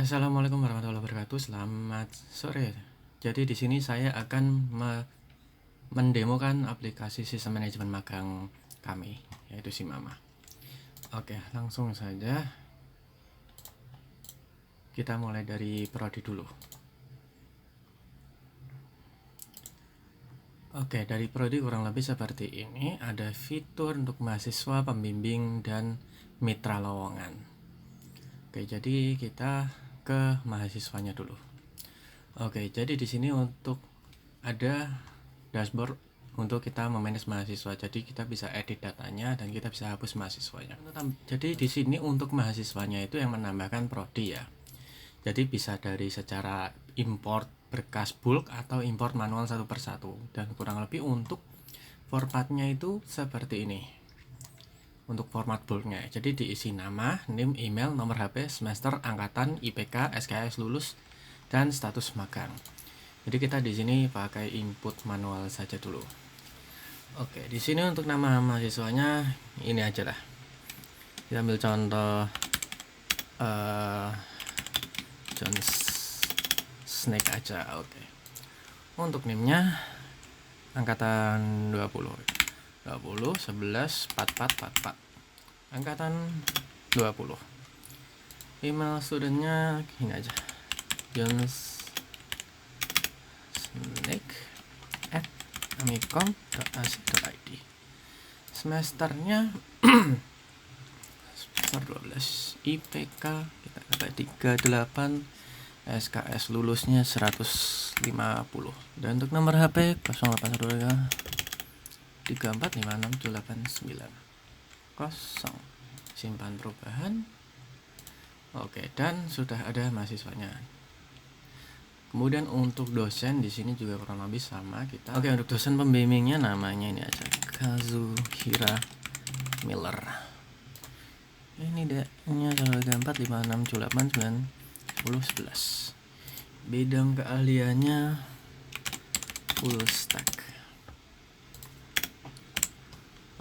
Assalamualaikum warahmatullahi wabarakatuh. Selamat sore. Jadi di sini saya akan mendemokan aplikasi sistem manajemen magang kami, yaitu Simama. Oke, langsung saja kita mulai dari prodi dulu. Oke, dari prodi kurang lebih seperti ini. Ada fitur untuk mahasiswa, pembimbing, dan mitra lowongan. Oke, jadi kita ke mahasiswanya dulu. Oke, jadi di sini untuk ada dashboard untuk kita memanage mahasiswa. Jadi kita bisa edit datanya dan kita bisa hapus mahasiswanya. Jadi di sini untuk mahasiswanya itu yang menambahkan prodi ya. Jadi bisa dari secara import berkas bulk atau import manual satu persatu, dan kurang lebih untuk formatnya itu seperti ini. Untuk format bulknya, jadi diisi nama, NIM, email, nomor HP, semester, angkatan, IPK, SKS lulus, dan status magang. Jadi kita di sini pakai input manual saja dulu. Oke, di sini untuk nama mahasiswanya ini aja lah. Kita ambil contoh John Snake aja. Oke. Untuk NIM-nya angkatan 20 11 44 angkatan 20. Email studentnya ini aja, johnsnake@amicom.ac.id. semesternya semester 12, IPK kita pakai 38, SKS lulusnya 150, dan untuk nomor HP 0812 34567890, simpan perubahan. Oke, dan sudah ada mahasiswanya. Kemudian untuk dosen di sini juga kurang lebih sama kita. Oke, untuk dosen pembimbingnya namanya ini aja, Kazuhira Miller. Ini D-nya 3456789011. Bidang keahliannya full stack.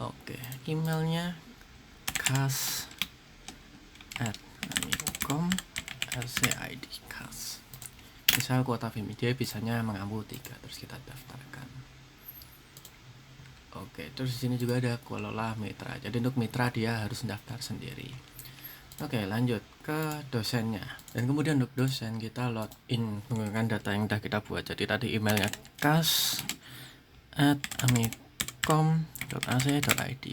Oke, emailnya kas@amicom.ac.id, kas. Misal kuota Vimi, dia bisanya mengampu 3, terus kita daftarkan. Oke, terus di sini juga ada kelola mitra. Jadi untuk mitra dia harus daftar sendiri. Oke, lanjut ke dosennya. Dan kemudian untuk dosen kita login menggunakan data yang sudah kita buat. Jadi tadi emailnya kas@amicom.ac.id.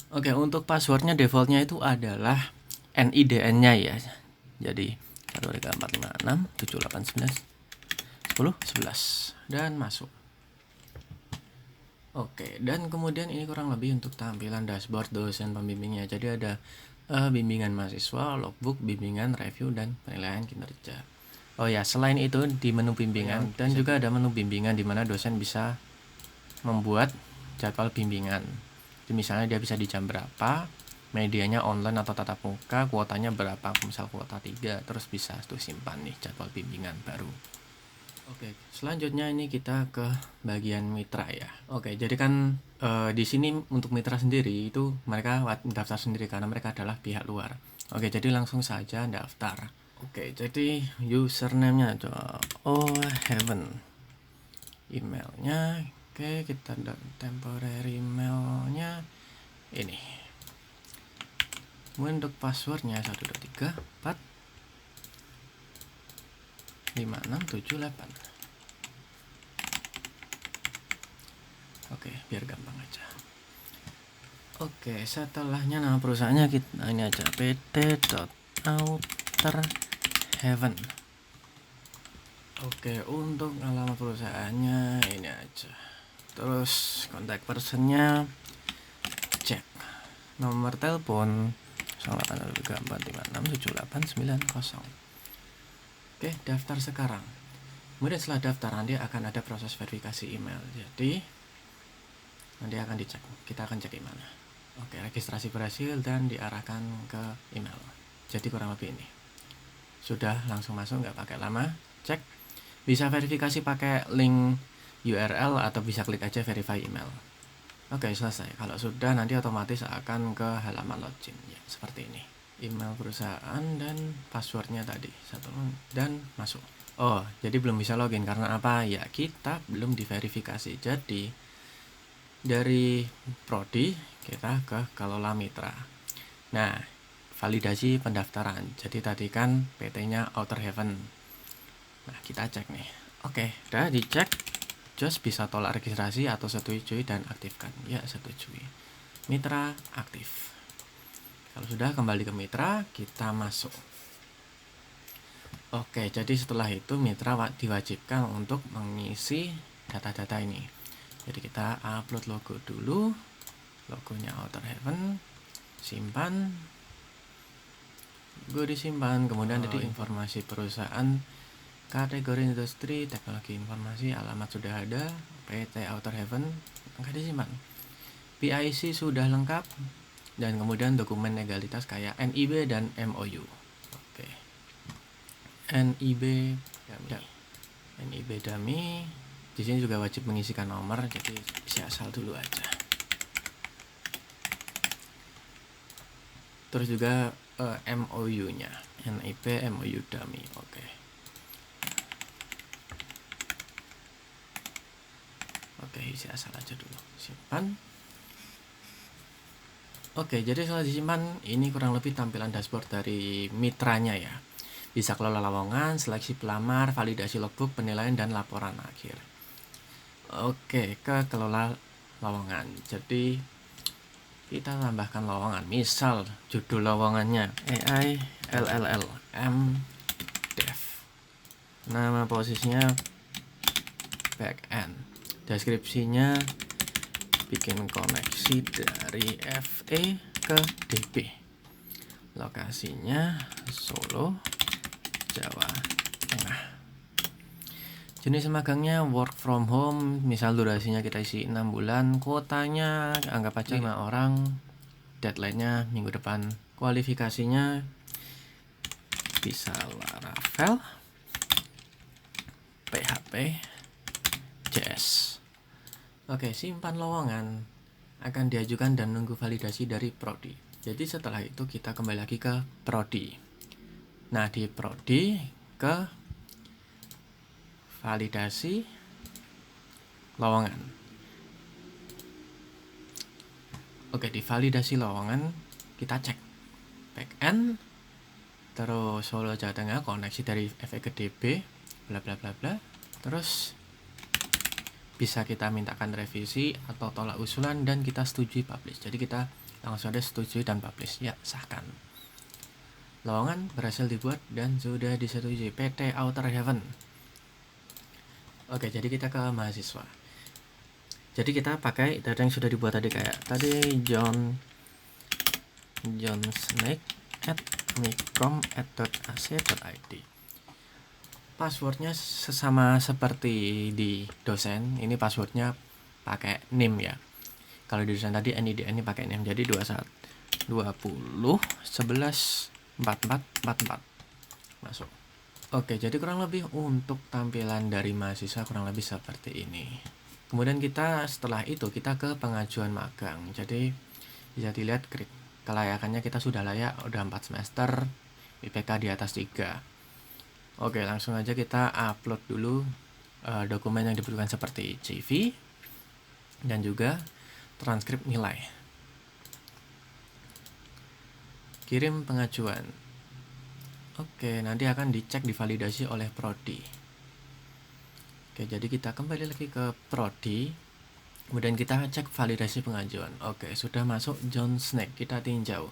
Oke, untuk passwordnya defaultnya itu adalah NIDN-nya ya. Jadi 1345678910111 dan masuk. Oke, dan kemudian ini kurang lebih untuk tampilan dashboard dosen pembimbingnya. Jadi ada bimbingan mahasiswa, logbook, bimbingan, review, dan penilaian kinerja. Oh ya, selain itu di menu bimbingan dan juga ada menu bimbingan di mana dosen bisa membuat jadwal bimbingan. Jadi misalnya dia bisa di jam berapa, medianya online atau tatap muka, kuotanya berapa, misal kuota 3, terus bisa tuh simpan nih jadwal bimbingan baru. Oke, selanjutnya ini kita ke bagian mitra ya. Oke, jadi kan di sini untuk mitra sendiri itu mereka daftar sendiri karena mereka adalah pihak luar. Oke, jadi langsung saja daftar. Oke, jadi username-nya heaven. Emailnya, oke, kita temporary emailnya ini. Kemudian untuk passwordnya 123 4 5678. Oke, biar gampang aja. Oke, setelahnya nama perusahaannya kita ini aja, pt.outerheaven. Oke, untuk alamat perusahaannya ini aja. Terus kontak personnya cek. Nomor telepon 082345678990. Oke, daftar sekarang. Kemudian setelah daftar nanti akan ada proses verifikasi email. Jadi nanti akan dicek. Kita akan cek emailnya. Oke, registrasi berhasil dan diarahkan ke email. Jadi kurang lebih ini. Sudah langsung masuk, nggak pakai lama. Cek. Bisa verifikasi pakai link URL atau bisa klik aja verify email. Oke, selesai. Kalau sudah nanti otomatis akan ke halaman login ya, seperti ini. email perusahaan dan passwordnya tadi satu dan masuk. Oh, jadi belum bisa login karena apa ya, kita belum diverifikasi. Jadi dari prodi kita ke kelola mitra. Nah, validasi pendaftaran. Jadi tadi kan PT-nya Outer Heaven. Nah, kita cek nih. Oke, udah dicek. Just bisa tolak registrasi atau setujui dan aktifkan. Ya, setujui. Mitra aktif. Kalau sudah kembali ke mitra, kita masuk. Oke, jadi setelah itu mitra diwajibkan untuk mengisi data-data ini. Jadi kita upload logo dulu. Logonya Outer Heaven. Simpan. Gue disimpan. Kemudian jadi informasi perusahaan, kategori industri, teknologi informasi, alamat sudah ada, PT Outer Heaven, nggak disimpan. PIC sudah lengkap, dan kemudian dokumen legalitas kayak NIB dan MOU. Oke. NIB dummy. NIB dummy. Di sini juga wajib mengisikan nomor, jadi isi asal dulu aja. Terus juga MOU-nya, NIB MOU dummy. Oke. Oke, isi asal aja dulu. Simpan. Oke, jadi setelah disimpan, ini kurang lebih tampilan dashboard dari mitranya ya. Bisa kelola lowongan, seleksi pelamar, validasi logbook, penilaian, dan laporan akhir. Oke, ke kelola lowongan. Jadi kita tambahkan lowongan. Misal judul lowongannya AI LLM Dev. Nama posisinya backend. Deskripsinya bikin koneksi dari FE ke DB. Lokasinya Solo, Jawa Tengah. Jenis magangnya work from home, misal durasinya kita isi 6 bulan, kuotanya anggap aja 5 orang, deadline-nya minggu depan. Kualifikasinya bisa Laravel, PHP, JS. Oke, simpan lowongan akan diajukan dan nunggu validasi dari prodi. Jadi setelah itu kita kembali lagi ke prodi. Nah, di prodi ke validasi lowongan. Oke, di validasi lowongan kita cek backend, terus Solo Jawa Tengah, koneksi dari FE ke DB, bla bla bla bla. Terus bisa kita mintakan revisi atau tolak usulan dan kita setujui publish. Jadi kita langsung ada setujui dan publish. Ya, sahkan. Lowongan berhasil dibuat dan sudah disetujui PT Outer Heaven. Oke, jadi kita ke mahasiswa. Jadi kita pakai data yang sudah dibuat tadi, kayak tadi John Snake at microm@ac.id. Passwordnya sesama seperti di dosen. Ini passwordnya pakai name ya. Kalau di dosen tadi NIDN ini pakai name. Jadi 21 20 11 44 44 masuk. Oke, jadi kurang lebih untuk tampilan dari mahasiswa kurang lebih seperti ini. Kemudian kita setelah itu kita ke pengajuan magang. Jadi bisa dilihat kelayakannya kita sudah layak, udah 4 semester, IPK di atas 3. Oke, langsung aja kita upload dulu dokumen yang dibutuhkan seperti CV dan juga transkrip nilai. Kirim pengajuan. Oke, nanti akan dicek divalidasi oleh prodi. Oke, jadi kita kembali lagi ke prodi. Kemudian kita cek validasi pengajuan. Oke, sudah masuk John Snake. Kita tinjau.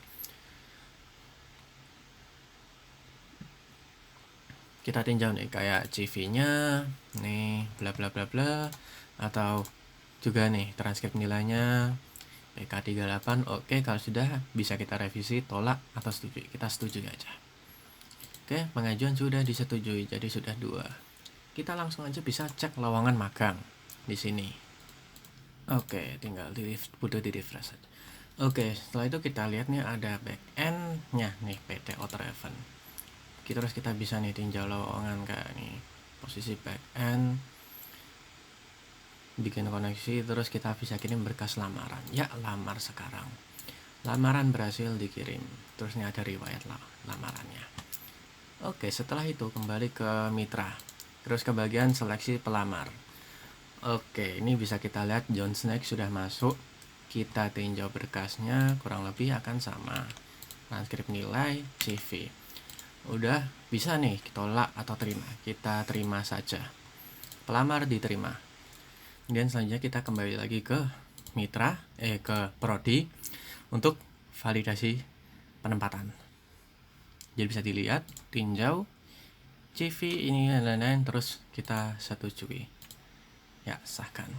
Kita tinjau nih kayak CV-nya, nih bla bla bla bla, atau juga nih transkrip nilainya PK 38. Oke, kalau sudah bisa kita revisi, tolak atau setuju. Kita setujui aja. Oke, pengajuan sudah disetujui, jadi sudah 2. Kita langsung aja bisa cek lowongan magang di sini. Oke, tinggal butuh di refresh aja. Oke, setelah itu kita lihat nih ada backend-nya nih PT Outer Heaven. Terus kita bisa nih tinjau lowongan kayak nih posisi backend, bikin koneksi, terus kita bisa kirim berkas lamaran. Ya, lamar sekarang. lamaran berhasil dikirim. Terus ini ada riwayat lamarannya. Oke, setelah itu kembali ke mitra. Terus ke bagian seleksi pelamar. Oke, ini bisa kita lihat John Snake sudah masuk. Kita tinjau berkasnya, kurang lebih akan sama. Transkrip nilai, CV. Udah bisa nih tolak atau terima. Kita terima saja. Pelamar diterima. Kemudian selanjutnya kita kembali lagi ke mitra, ke prodi untuk validasi penempatan. Jadi bisa dilihat, tinjau, CV ini dan lain-lain, terus kita setujui. Ya, sahkan.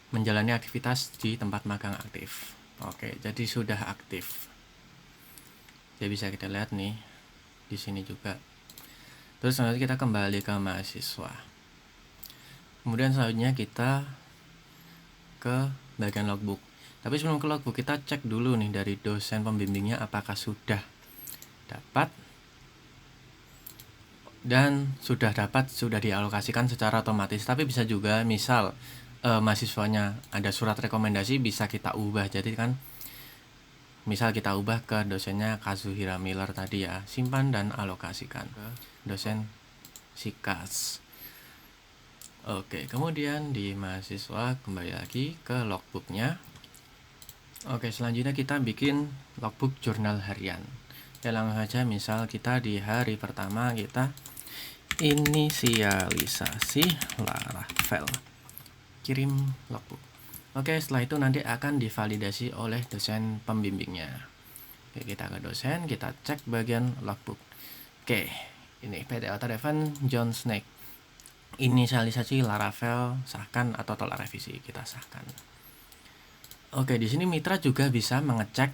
Menjalani aktivitas di tempat magang aktif. Oke, jadi sudah aktif. Jadi bisa kita lihat nih di sini juga. Terus nanti kita kembali ke mahasiswa. Kemudian selanjutnya kita ke bagian logbook. Tapi sebelum ke logbook kita cek dulu nih dari dosen pembimbingnya apakah sudah dapat dan sudah dialokasikan secara otomatis. Tapi bisa juga misal mahasiswanya ada surat rekomendasi, bisa kita ubah. Jadi kan misal kita ubah ke dosennya Kazuhira Miller tadi ya, simpan dan alokasikan ke dosen SIKAS. Oke, kemudian di mahasiswa kembali lagi ke logbooknya. Oke, selanjutnya kita bikin logbook jurnal harian. Ya, langsung saja misal kita di hari pertama kita inisialisasi Laravel, kirim logbook. Oke, setelah itu nanti akan divalidasi oleh dosen pembimbingnya. Oke, kita ke dosen, kita cek bagian logbook. Oke, ini PT Auto Event John Snake, inisialisasi Laravel, sahkan atau tolak revisi, kita sahkan. Oke, di sini mitra juga bisa mengecek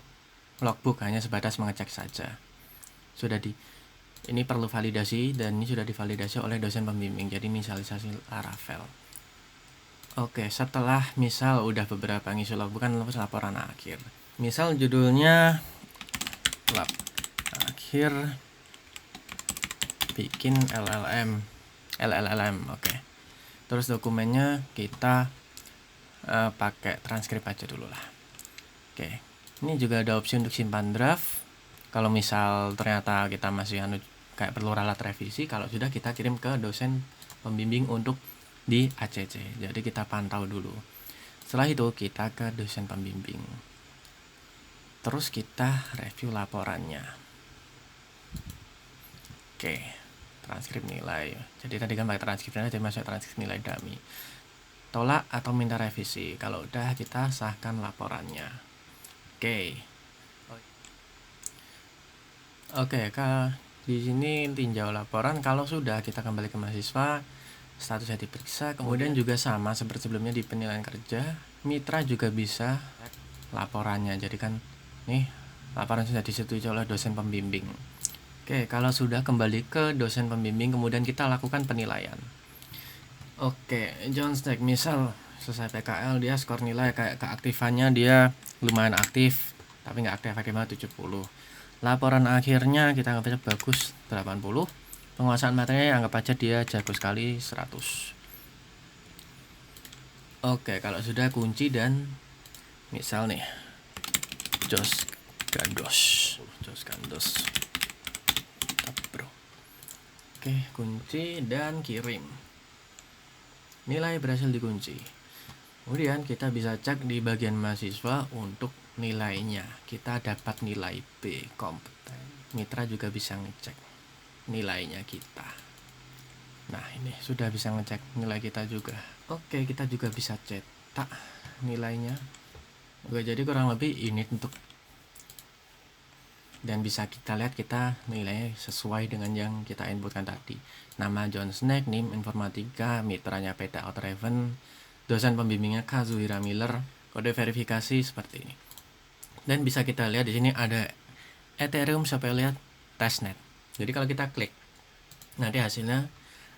logbook, hanya sebatas mengecek saja. Ini perlu validasi dan ini sudah divalidasi oleh dosen pembimbing. Jadi inisialisasi Laravel. Oke, setelah misal udah beberapa ngisi logbook kan laporan akhir. Misal judulnya lab akhir bikin LLM. Oke. Terus dokumennya kita pakai transkrip aja dulu lah. Oke. Ini juga ada opsi untuk simpan draft. Kalau misal ternyata kita masih kayak perlu ralat revisi, kalau sudah kita kirim ke dosen pembimbing untuk di ACC. Jadi kita pantau dulu. Setelah itu kita ke dosen pembimbing. Terus kita review laporannya. Oke, transkrip nilai. Jadi tadi kan pakai transkrip nilai, jadi masuk transkrip nilai dummy. Tolak atau minta revisi. Kalau udah kita sahkan laporannya. Oke, di sini tinjau laporan. Kalau sudah kita kembali ke mahasiswa, statusnya diperiksa. Kemudian juga sama seperti sebelumnya di penilaian kerja, mitra juga bisa laporannya. Jadi kan nih laporan sudah disetujui oleh dosen pembimbing. Oke, kalau sudah kembali ke dosen pembimbing, kemudian kita lakukan penilaian. Oke, John Snake misal selesai PKL, dia skor nilai kayak keaktifannya dia lumayan aktif, tapi nggak aktif banget 70. Laporan akhirnya kita anggap aja bagus 80. Penguasaan materi anggap aja dia jago sekali 100. Oke, kalau sudah kunci dan misal nih Jos Gandos. Bro. Oke, kunci dan kirim. Nilai berhasil dikunci. Kemudian kita bisa cek di bagian mahasiswa untuk nilainya. Kita dapat nilai B, kompeten. Mitra juga bisa ngecek nilainya kita. Nah, ini sudah bisa ngecek nilai kita juga. Oke, kita juga bisa cetak nilainya. Oke, jadi kurang lebih ini untuk, dan bisa kita lihat kita nilainya sesuai dengan yang kita inputkan tadi. Nama John Snake, NIM Informatika, mitranya PT Auto Event, dosen pembimbingnya Kazuhira Miller, kode verifikasi seperti ini. Dan bisa kita lihat di sini ada Ethereum, sampai lihat testnet. Jadi kalau kita klik, nanti hasilnya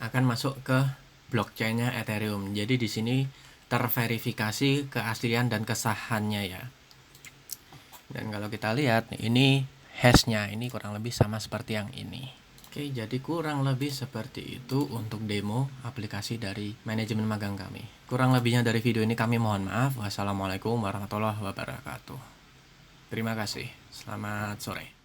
akan masuk ke blockchainnya Ethereum. Jadi di sini terverifikasi keaslian dan kesahannya ya. Dan kalau kita lihat ini hashnya, ini kurang lebih sama seperti yang ini. Oke, jadi kurang lebih seperti itu untuk demo aplikasi dari manajemen magang kami. Kurang lebihnya dari video ini kami mohon maaf. Wassalamualaikum warahmatullahi wabarakatuh. Terima kasih. Selamat sore.